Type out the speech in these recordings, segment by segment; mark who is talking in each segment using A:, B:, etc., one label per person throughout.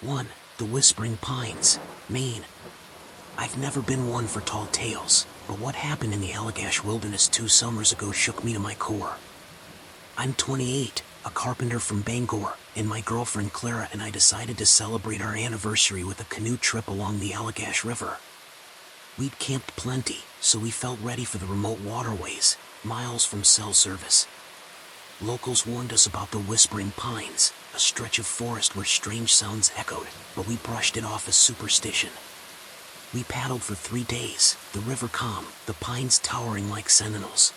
A: 1. The Whispering Pines, Maine. I've never been one for tall tales, but what happened in the Allagash Wilderness 2 summers ago shook me to my core. I'm 28, a carpenter from Bangor, and my girlfriend Clara and I decided to celebrate our anniversary with a canoe trip along the Allagash River. We'd camped plenty, so we felt ready for the remote waterways, miles from cell service. Locals warned us about the Whispering Pines, a stretch of forest where strange sounds echoed, but we brushed it off as superstition. We paddled for 3 days, the river calm, the pines towering like sentinels.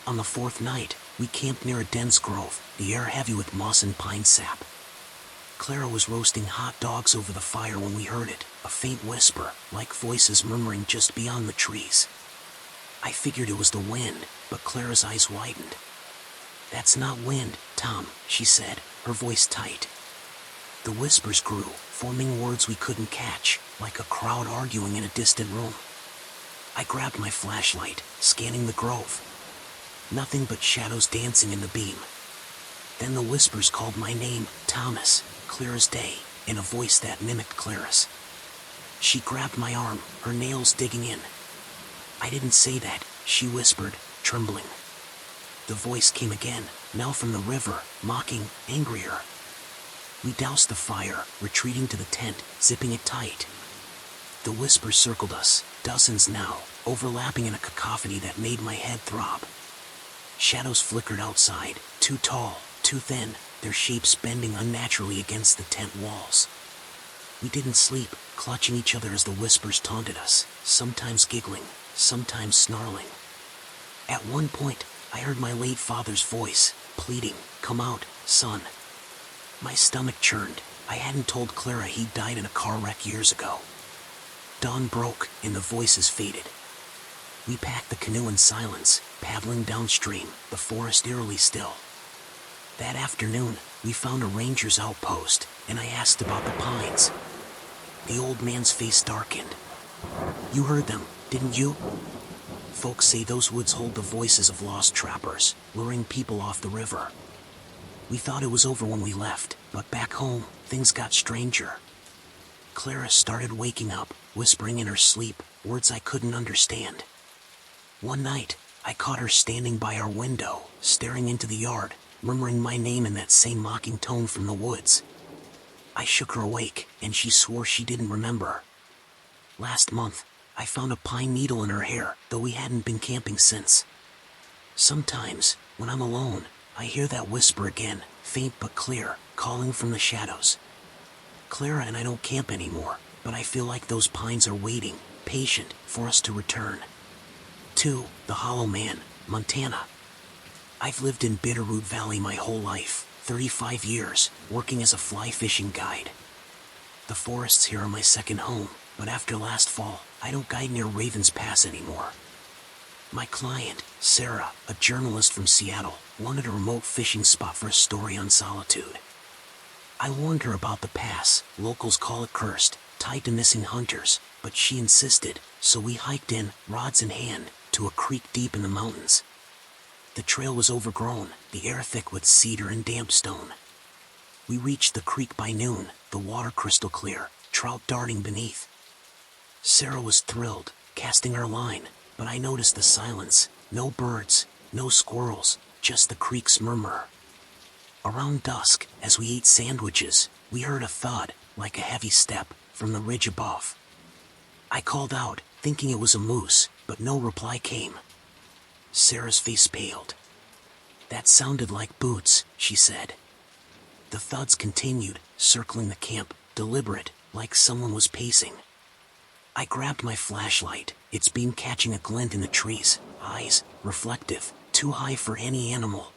A: On the 4th night, we camped near a dense grove, the air heavy with moss and pine sap. Clara was roasting hot dogs over the fire when we heard it, a faint whisper, like voices murmuring just beyond the trees. I figured it was the wind, but Clara's eyes widened. "That's not wind, Tom," she said, her voice tight. The whispers grew, forming words we couldn't catch, like a crowd arguing in a distant room. I grabbed my flashlight, scanning the grove. Nothing but shadows dancing in the beam. Then the whispers called my name, Thomas, clear as day, in a voice that mimicked Clara's. She grabbed my arm, her nails digging in. "I didn't say that," she whispered, trembling. The voice came again, now from the river, mocking, angrier. We doused the fire, retreating to the tent, zipping it tight. The whispers circled us, dozens now, overlapping in a cacophony that made my head throb. Shadows flickered outside, too tall, too thin, their shapes bending unnaturally against the tent walls. We didn't sleep, clutching each other as the whispers taunted us, sometimes giggling, sometimes snarling. At one point, I heard my late father's voice, pleading, "Come out, son." My stomach churned. I hadn't told Clara he'd died in a car wreck years ago. Dawn broke, and the voices faded. We packed the canoe in silence, paddling downstream, the forest eerily still. That afternoon, we found a ranger's outpost, and I asked about the pines. The old man's face darkened. "You heard them, didn't you? Folks say those woods hold the voices of lost trappers, luring people off the river. We thought it was over when we left, but back home, things got stranger." Clara started waking up, whispering in her sleep, words I couldn't understand. One night, I caught her standing by our window, staring into the yard, murmuring my name in that same mocking tone from the woods. I shook her awake, and she swore she didn't remember. Last month, I found a pine needle in her hair, though we hadn't been camping since. Sometimes, when I'm alone, I hear that whisper again, faint but clear, calling from the shadows. Clara and I don't camp anymore, but I feel like those pines are waiting, patient, for us to return. 2. The Hollow Man, Montana. I've lived in Bitterroot Valley my whole life, 35 years, working as a fly fishing guide. The forests here are my second home, but after last fall, I don't guide near Ravens Pass anymore. My client, Sarah, a journalist from Seattle, wanted a remote fishing spot for a story on solitude. I warned her about the pass, locals call it cursed, tied to missing hunters, but she insisted, so we hiked in, rods in hand, to a creek deep in the mountains. The trail was overgrown, the air thick with cedar and damp stone. We reached the creek by noon, the water crystal clear, trout darting beneath. Sarah was thrilled, casting her line, but I noticed the silence, no birds, no squirrels, just the creek's murmur. Around dusk, as we ate sandwiches, we heard a thud, like a heavy step, from the ridge above. I called out, thinking it was a moose, but no reply came. Sarah's face paled. "That sounded like boots," she said. The thuds continued, circling the camp, deliberate, like someone was pacing. I grabbed my flashlight, its beam catching a glint in the trees, eyes, reflective, too high for any animal.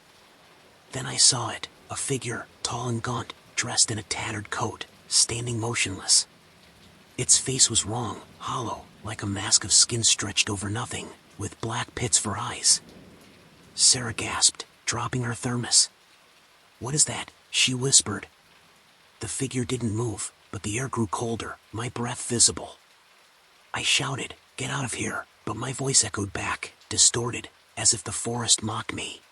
A: Then I saw it, a figure, tall and gaunt, dressed in a tattered coat, standing motionless. Its face was wrong, hollow, like a mask of skin stretched over nothing, with black pits for eyes. Sarah gasped, dropping her thermos. "What is that?" she whispered. The figure didn't move, but the air grew colder, my breath visible. I shouted, "Get out of here," but my voice echoed back, distorted, as if the forest mocked me.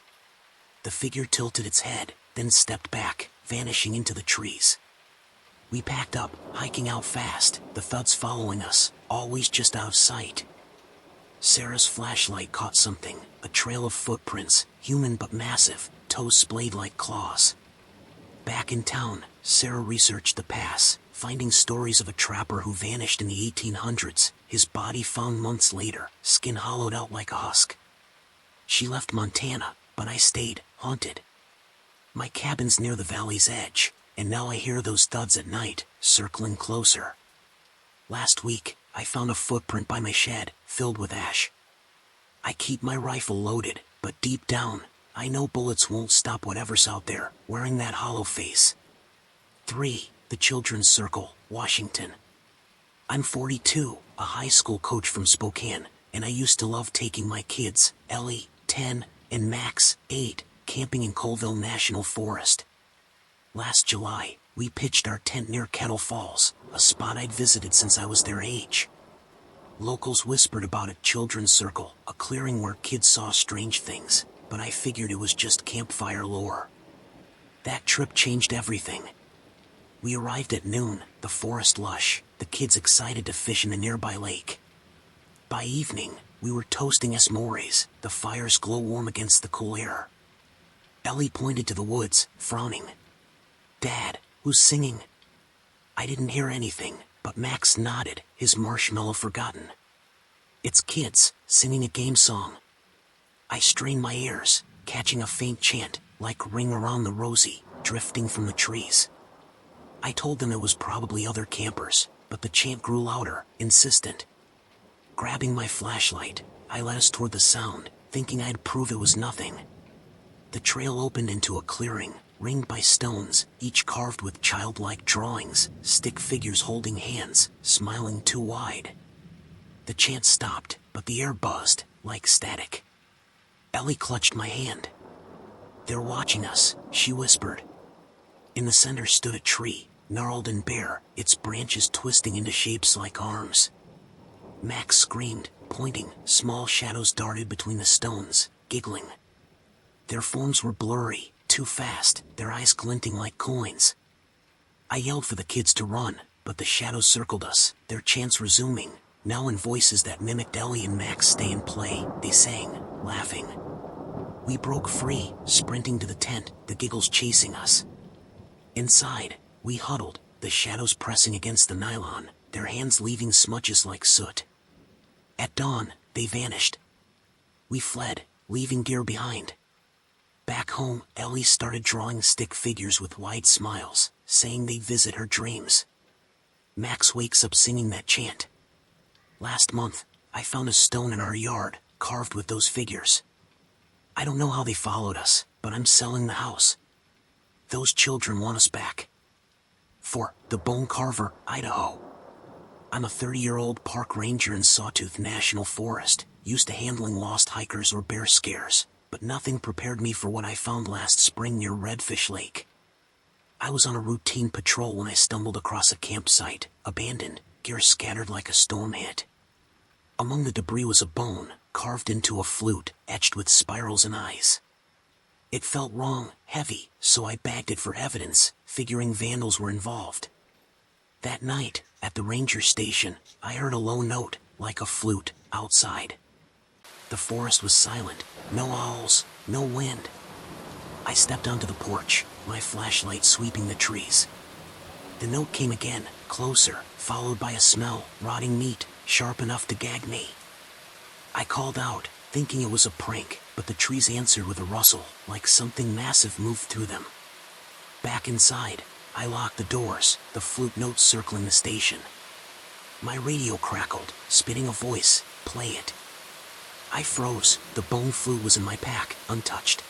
A: The figure tilted its head, then stepped back, vanishing into the trees. We packed up, hiking out fast, the thuds following us, always just out of sight. Sarah's flashlight caught something, a trail of footprints, human but massive, toes splayed like claws. Back in town, Sarah researched the pass, finding stories of a trapper who vanished in the 1800s, his body found months later, skin hollowed out like a husk. She left Montana, but I stayed, haunted. My cabin's near the valley's edge, and now I hear those thuds at night, circling closer. Last week, I found a footprint by my shed, filled with ash. I keep my rifle loaded, but deep down, I know bullets won't stop whatever's out there, wearing that hollow face. 3. The Children's Circle, Washington. I'm 42, a high school coach from Spokane, and I used to love taking my kids, Ellie, 10, and Max, 8, camping in Colville National Forest. Last July, we pitched our tent near Kettle Falls, a spot I'd visited since I was their age. Locals whispered about a children's circle, a clearing where kids saw strange things, but I figured it was just campfire lore. That trip changed everything. We arrived at noon, the forest lush, the kids excited to fish in the nearby lake. By evening, we were toasting s'mores, the fires glow warm against the cool air. Ellie pointed to the woods, frowning. "Dad, who's singing?" I didn't hear anything, but Max nodded, his marshmallow forgotten. "It's kids, singing a game song." I strained my ears, catching a faint chant, like Ring Around the Rosie, drifting from the trees. I told them it was probably other campers, but the chant grew louder, insistent. Grabbing my flashlight, I led us toward the sound, thinking I'd prove it was nothing. The trail opened into a clearing, ringed by stones, each carved with childlike drawings, stick figures holding hands, smiling too wide. The chant stopped, but the air buzzed, like static. Ellie clutched my hand. "They're watching us," she whispered. In the center stood a tree, gnarled and bare, its branches twisting into shapes like arms. Max screamed, pointing, small shadows darted between the stones, giggling. Their forms were blurry, too fast, their eyes glinting like coins. I yelled for the kids to run, but the shadows circled us, their chants resuming, now in voices that mimicked Ellie and Max' stay and play. They sang, laughing. We broke free, sprinting to the tent, the giggles chasing us. Inside, we huddled, the shadows pressing against the nylon, their hands leaving smudges like soot. At dawn, they vanished. We fled, leaving gear behind. Back home, Ellie started drawing stick figures with wide smiles, saying they'd visit her dreams. Max wakes up singing that chant. Last month, I found a stone in our yard, carved with those figures. I don't know how they followed us, but I'm selling the house. Those children want us back. For the Bone Carver, Idaho. I'm a 30-year-old park ranger in Sawtooth National Forest, used to handling lost hikers or bear scares, but nothing prepared me for what I found last spring near Redfish Lake. I was on a routine patrol when I stumbled across a campsite, abandoned, gear scattered like a storm hit. Among the debris was a bone, carved into a flute, etched with spirals and eyes. It felt wrong, heavy, so I bagged it for evidence, figuring vandals were involved. That night, at the ranger station, I heard a low note, like a flute, outside. The forest was silent, no owls, no wind. I stepped onto the porch, my flashlight sweeping the trees. The note came again, closer, followed by a smell, rotting meat, sharp enough to gag me. I called out, thinking it was a prank, but the trees answered with a rustle, like something massive moved through them. Back inside, I locked the doors, the flute notes circling the station. My radio crackled, spitting a voice, "Play it." I froze, the bone flute was in my pack, untouched.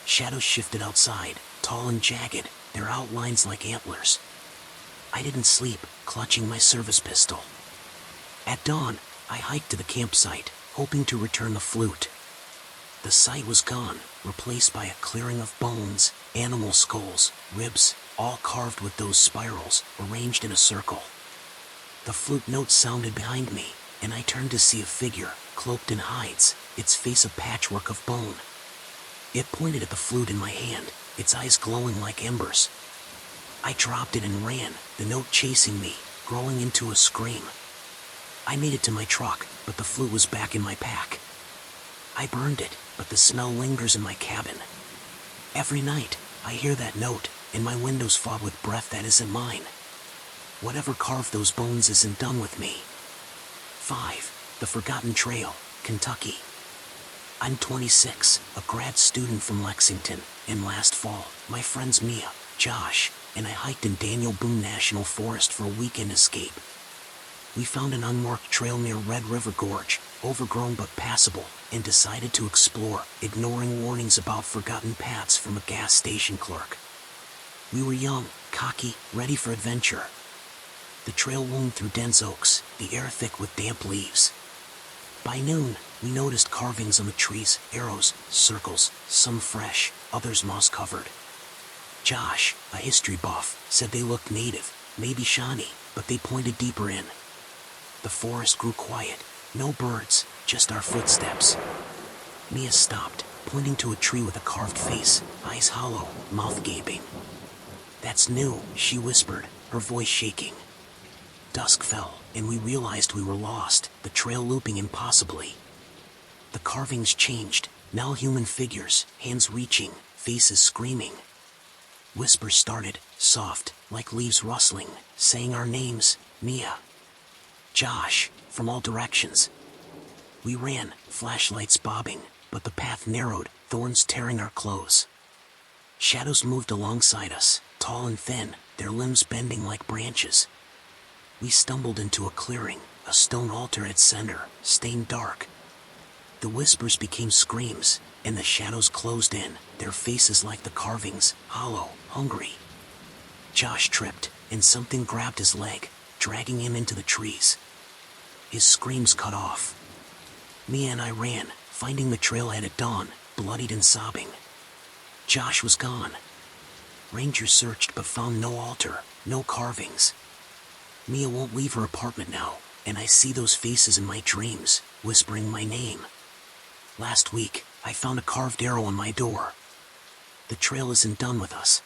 A: Shadows shifted outside, tall and jagged, their outlines like antlers. I didn't sleep, clutching my service pistol. At dawn, I hiked to the campsite, hoping to return the flute. The site was gone, replaced by a clearing of bones, animal skulls, ribs, all carved with those spirals, arranged in a circle. The flute notes sounded behind me, and I turned to see a figure, cloaked in hides, its face a patchwork of bone. It pointed at the flute in my hand, its eyes glowing like embers. I dropped it and ran, the note chasing me, growing into a scream. I made it to my truck, but the flute was back in my pack. I burned it, but the smell lingers in my cabin. Every night, I hear that note, and my windows fog with breath that isn't mine. Whatever carved those bones isn't done with me. 5. The Forgotten Trail, Kentucky. I'm 26, a grad student from Lexington, and last fall, my friends Mia, Josh, and I hiked in Daniel Boone National Forest for a weekend escape. We found an unmarked trail near Red River Gorge, overgrown but passable, and decided to explore, ignoring warnings about forgotten paths from a gas station clerk. We were young, cocky, ready for adventure. The trail wound through dense oaks, the air thick with damp leaves. By noon, we noticed carvings on the trees, arrows, circles, some fresh, others moss-covered. Josh, a history buff, said they looked native, maybe Shawnee, but they pointed deeper in. The forest grew quiet, no birds, just our footsteps. Mia stopped, pointing to a tree with a carved face, eyes hollow, mouth gaping. "That's new," she whispered, her voice shaking. Dusk fell, and we realized we were lost, the trail looping impossibly. The carvings changed, now human figures, hands reaching, faces screaming. Whispers started, soft, like leaves rustling, saying our names, Mia, Josh, from all directions. We ran, flashlights bobbing, but the path narrowed, thorns tearing our clothes. Shadows moved alongside us, tall and thin, their limbs bending like branches. We stumbled into a clearing, a stone altar at its center, stained dark. The whispers became screams, and the shadows closed in, their faces like the carvings, hollow, hungry. Josh tripped, and something grabbed his leg, dragging him into the trees. His screams cut off. Mia and I ran, finding the trailhead at dawn, bloodied and sobbing. Josh was gone. Rangers searched but found no altar, no carvings. Mia won't leave her apartment now, and I see those faces in my dreams, whispering my name. Last week, I found a carved arrow on my door. The trail isn't done with us,